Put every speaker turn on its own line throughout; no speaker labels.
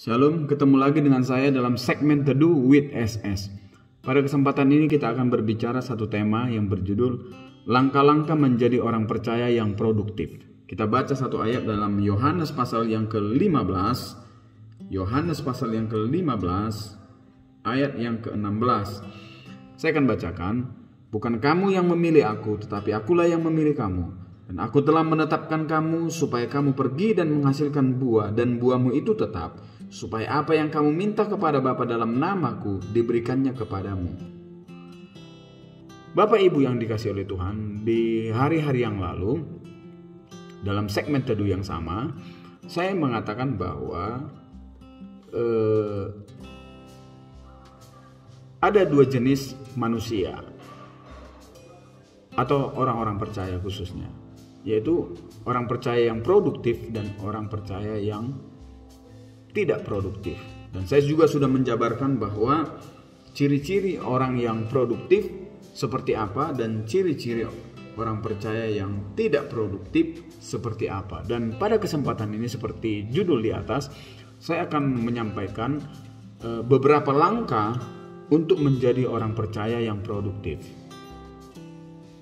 Shalom, ketemu lagi dengan saya dalam segmen Teduh with SS. Pada kesempatan ini kita akan berbicara satu tema yang berjudul Langkah-langkah menjadi orang percaya yang produktif. Kita baca satu ayat dalam Yohanes pasal yang ke-15. Yohanes pasal yang ke-15 ayat yang ke-16. Saya akan bacakan. Bukan kamu yang memilih aku, tetapi akulah yang memilih kamu. Dan aku telah menetapkan kamu supaya kamu pergi dan menghasilkan buah, dan buahmu itu tetap, supaya apa yang kamu minta kepada Bapa dalam namaku diberikannya kepadamu. Bapak Ibu yang dikasihi oleh Tuhan, di hari-hari yang lalu dalam segmen teduh yang sama, saya mengatakan bahwa ada dua jenis manusia atau orang-orang percaya khususnya, yaitu orang percaya yang produktif dan orang percaya yang tidak produktif. Dan saya juga sudah menjabarkan bahwa ciri-ciri orang yang produktif seperti apa dan ciri-ciri orang percaya yang tidak produktif seperti apa. Dan pada kesempatan ini, seperti judul di atas, saya akan menyampaikan beberapa langkah untuk menjadi orang percaya yang produktif.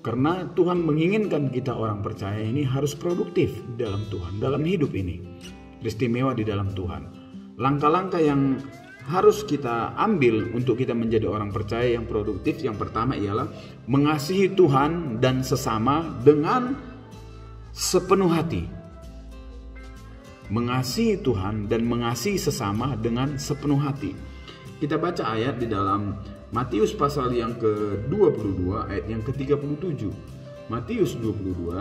Karena Tuhan menginginkan kita orang percaya ini harus produktif dalam Tuhan, dalam hidup ini. Istimewa di dalam Tuhan. Langkah-langkah yang harus kita ambil untuk kita menjadi orang percaya yang produktif, yang pertama ialah mengasihi Tuhan dan sesama dengan sepenuh hati. Mengasihi Tuhan dan mengasihi sesama dengan sepenuh hati. Kita baca ayat di dalam Matius pasal yang ke-22 ayat yang ke-37. Matius 22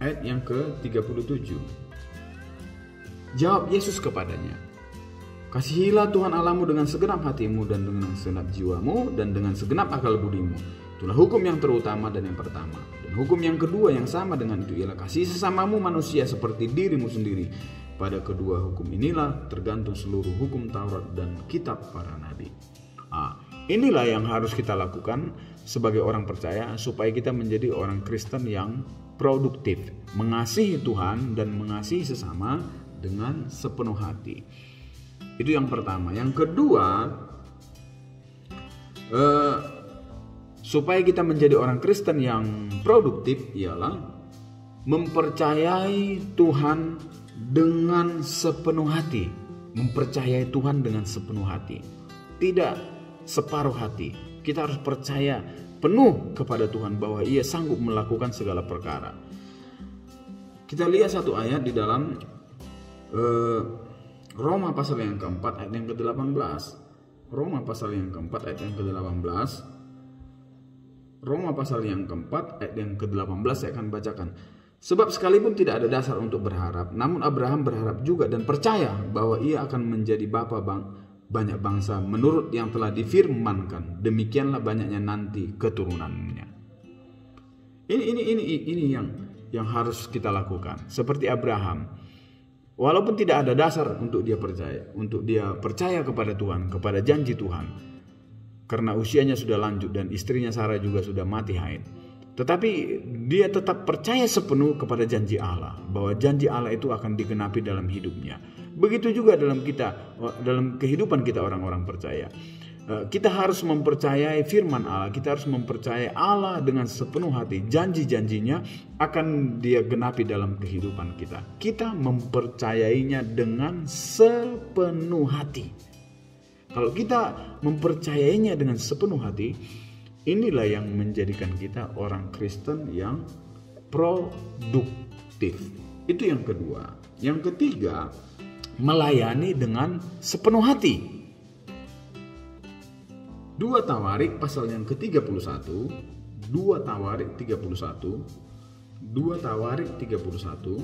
ayat yang ke-37. Jawab Yesus kepadanya, kasihilah Tuhan Allahmu dengan segenap hatimu dan dengan segenap jiwamu dan dengan segenap akal budimu. Itulah hukum yang terutama dan yang pertama. Dan hukum yang kedua yang sama dengan itu ialah kasihi sesamamu manusia seperti dirimu sendiri. Pada kedua hukum inilah tergantung seluruh hukum Taurat dan kitab para nabi. Inilah yang harus kita lakukan sebagai orang percaya supaya kita menjadi orang Kristen yang produktif, mengasihi Tuhan dan mengasihi sesama dengan sepenuh hati. Itu yang pertama. Yang kedua, supaya kita menjadi orang Kristen yang produktif ialah mempercayai Tuhan dengan sepenuh hati. Mempercayai Tuhan dengan sepenuh hati, tidak separuh hati. Kita harus percaya penuh kepada Tuhan bahwa Ia sanggup melakukan segala perkara. Kita lihat satu ayat di dalam Roma pasal yang keempat ayat yang ke-18. Roma pasal yang keempat ayat yang ke-18. Roma pasal yang keempat ayat yang ke-18 saya akan bacakan. Sebab sekalipun tidak ada dasar untuk berharap, namun Abraham berharap juga dan percaya bahwa ia akan menjadi bapa banyak bangsa menurut yang telah difirmankan. Demikianlah banyaknya nanti keturunannya. Ini yang harus kita lakukan. Seperti Abraham, walaupun tidak ada dasar untuk dia percaya kepada Tuhan, kepada janji Tuhan, karena usianya sudah lanjut dan istrinya Sarah juga sudah mati haid. Tetapi dia tetap percaya sepenuh kepada janji Allah, bahwa janji Allah itu akan digenapi dalam hidupnya. Begitu juga dalam kehidupan kita orang-orang percaya. Kita harus mempercayai firman Allah, kita harus mempercayai Allah dengan sepenuh hati. Janji-janjinya akan dia genapi dalam kehidupan kita. Kita mempercayainya dengan sepenuh hati. Kalau kita mempercayainya dengan sepenuh hati, inilah yang menjadikan kita orang Kristen yang produktif. Itu yang kedua. Yang ketiga, melayani dengan sepenuh hati. 2 Tawarik pasal yang ke-31, 2 Tawarik 31, 2 Tawarik 31,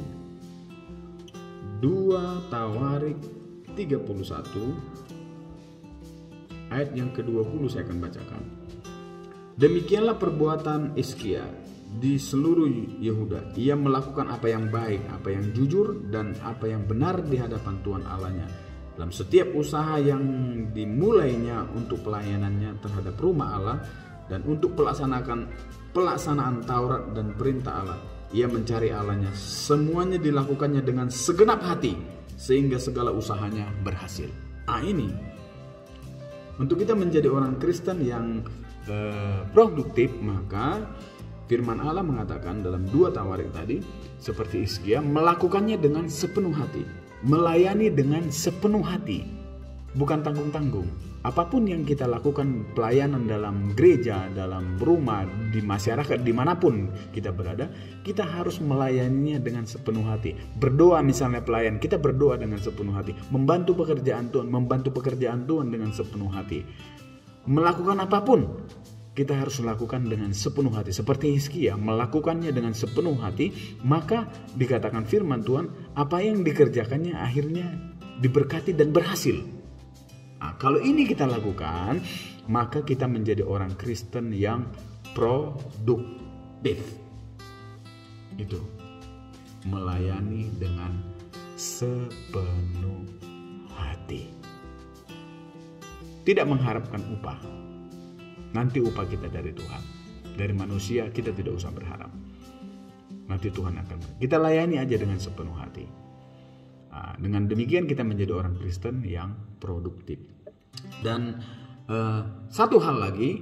2 Tawarik 31 ayat yang ke-20 saya akan bacakan. Demikianlah perbuatan Hizkia di seluruh Yehuda. Ia melakukan apa yang baik, apa yang jujur, dan apa yang benar di hadapan Tuhan Allahnya. Dalam setiap usaha yang dimulainya untuk pelayanannya terhadap rumah Allah dan untuk pelaksanaan Taurat dan perintah Allah. ia mencari Allahnya. Semuanya dilakukannya dengan segenap hati, sehingga segala usahanya berhasil. Ini untuk kita menjadi orang Kristen yang produktif, maka firman Allah mengatakan dalam 2 Tawarik tadi, seperti Hizkia, melakukannya dengan sepenuh hati, melayani dengan sepenuh hati, bukan tanggung-tanggung. Apapun yang kita lakukan, pelayanan dalam gereja, dalam rumah, di masyarakat, dimanapun kita berada, kita harus melayaninya dengan sepenuh hati. Berdoa misalnya pelayan, kita berdoa dengan sepenuh hati. Membantu pekerjaan Tuhan dengan sepenuh hati. Melakukan apapun, kita harus lakukan dengan sepenuh hati. Seperti Hizkia, melakukannya dengan sepenuh hati, maka dikatakan firman Tuhan, apa yang dikerjakannya akhirnya diberkati dan berhasil. Kalau ini kita lakukan, maka kita menjadi orang Kristen yang produktif. Itu melayani dengan sepenuh hati. Tidak mengharapkan upah. Nanti upah kita dari Tuhan. Dari manusia kita tidak usah berharap. Nanti Tuhan akan. Kita layani aja dengan sepenuh hati. Dengan demikian kita menjadi orang Kristen yang produktif. Dan satu hal lagi,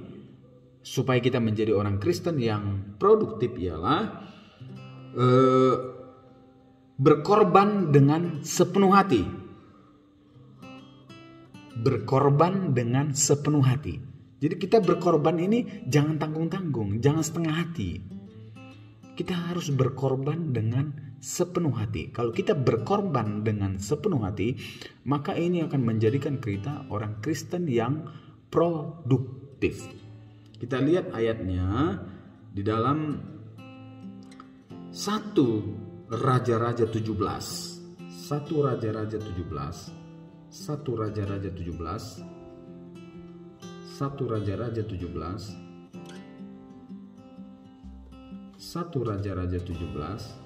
supaya kita menjadi orang Kristen yang produktif ialah berkorban dengan sepenuh hati. Berkorban dengan sepenuh hati. Jadi kita berkorban ini jangan tanggung-tanggung, jangan setengah hati. Kita harus berkorban dengan sepenuh hati. Kalau kita berkorban dengan sepenuh hati, maka ini akan menjadikan kita orang Kristen yang produktif. Kita lihat ayatnya di dalam 1 Raja-Raja 17. 1 Raja-Raja 17. 1 Raja-Raja 17. 1 Raja-Raja 17. 1 Raja-Raja 17.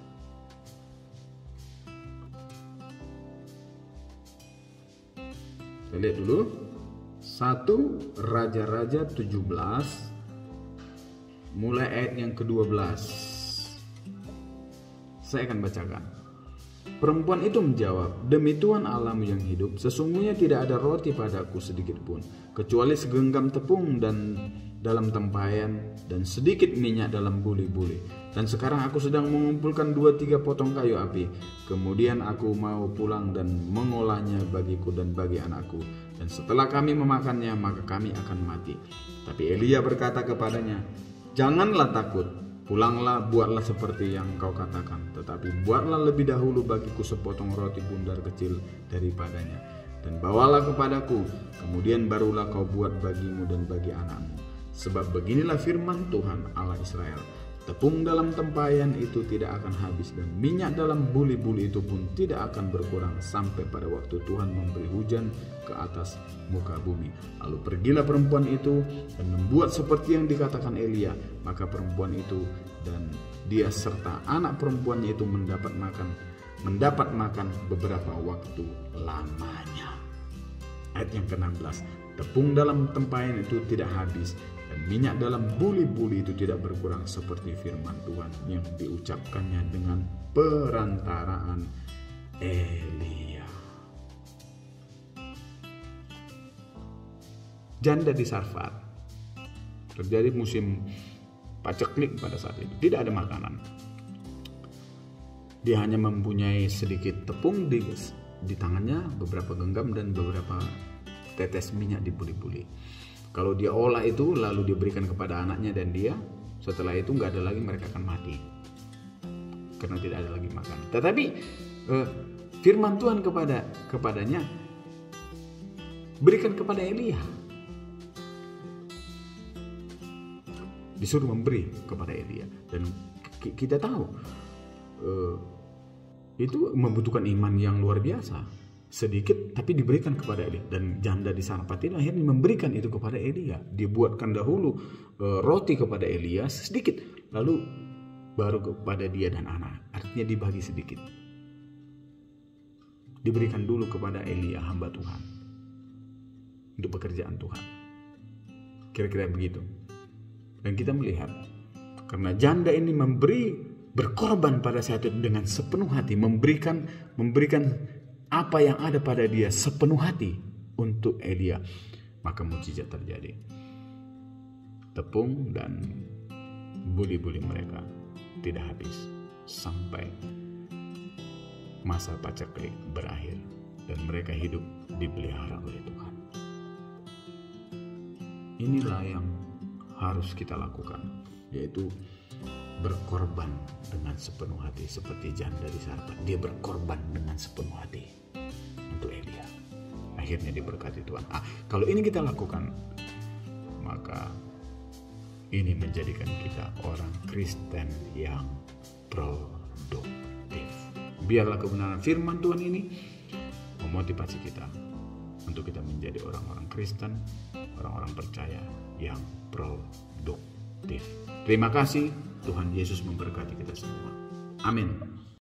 Kita lihat dulu. 1 Raja-Raja 17 mulai ayat yang ke-12. Saya akan bacakan. Perempuan itu menjawab, "Demi Tuhan Allahmu yang hidup, sesungguhnya tidak ada roti padaku sedikit pun, kecuali segenggam tepung dan dalam tempayan dan sedikit minyak dalam buli-buli. Dan sekarang aku sedang mengumpulkan 2-3 potong kayu api. Kemudian aku mau pulang dan mengolahnya bagiku dan bagi anakku. Dan setelah kami memakannya, maka kami akan mati." Tapi Elia berkata kepadanya, "Janganlah takut. Pulanglah, buatlah seperti yang kau katakan. Tetapi buatlah lebih dahulu bagiku sepotong roti bundar kecil daripadanya. Dan bawalah kepadaku. Kemudian barulah kau buat bagimu dan bagi anakmu. Sebab beginilah firman Tuhan Allah Israel. Tepung dalam tempayan itu tidak akan habis, dan minyak dalam buli-buli itu pun tidak akan berkurang sampai pada waktu Tuhan memberi hujan ke atas muka bumi." Lalu pergilah perempuan itu dan membuat seperti yang dikatakan Elia. Maka perempuan itu dan dia serta anak perempuannya itu mendapat makan beberapa waktu lamanya. Ayat yang ke-16. Tepung dalam tempayan itu tidak habis, dan minyak dalam buli-buli itu tidak berkurang, seperti firman Tuhan yang diucapkannya dengan perantaraan Elia. Janda di Sarfat. Terjadi musim paceklik pada saat itu. Tidak ada makanan. Dia hanya mempunyai sedikit tepung di tangannya, beberapa genggam dan beberapa tetes minyak di buli-buli. Kalau dia olah itu lalu diberikan kepada anaknya dan dia, setelah itu nggak ada lagi, mereka akan mati karena tidak ada lagi makan. Tetapi firman Tuhan kepadanya, berikan kepada Elia. Disuruh memberi kepada Elia. Dan kita tahu itu membutuhkan iman yang luar biasa. Sedikit tapi diberikan kepada Elia. Dan janda di Sarfat itu akhirnya memberikan itu kepada Elia. Dibuatkan dahulu roti kepada Elia sedikit, lalu baru kepada dia dan anak. Artinya dibagi sedikit. Diberikan dulu kepada Elia, hamba Tuhan, untuk pekerjaan Tuhan. Kira-kira begitu. Dan kita melihat, karena janda ini memberi berkorban pada saat itu dengan sepenuh hati, memberikan apa yang ada pada dia sepenuh hati untuk Elia, maka mukjizat terjadi. Tepung dan buli-buli mereka tidak habis sampai masa paceklik berakhir dan mereka hidup dipelihara oleh Tuhan. Inilah yang harus kita lakukan, yaitu berkorban dengan sepenuh hati seperti janda di Sarepta. Dia berkorban dengan sepenuh hati untuk Elia. Akhirnya diberkati Tuhan. Kalau ini kita lakukan, maka ini menjadikan kita orang Kristen yang produktif. Biarlah kebenaran firman Tuhan ini memotivasi kita untuk kita menjadi orang-orang Kristen, orang-orang percaya yang produktif. Terima kasih. Tuhan Yesus memberkati kita semua. Amin.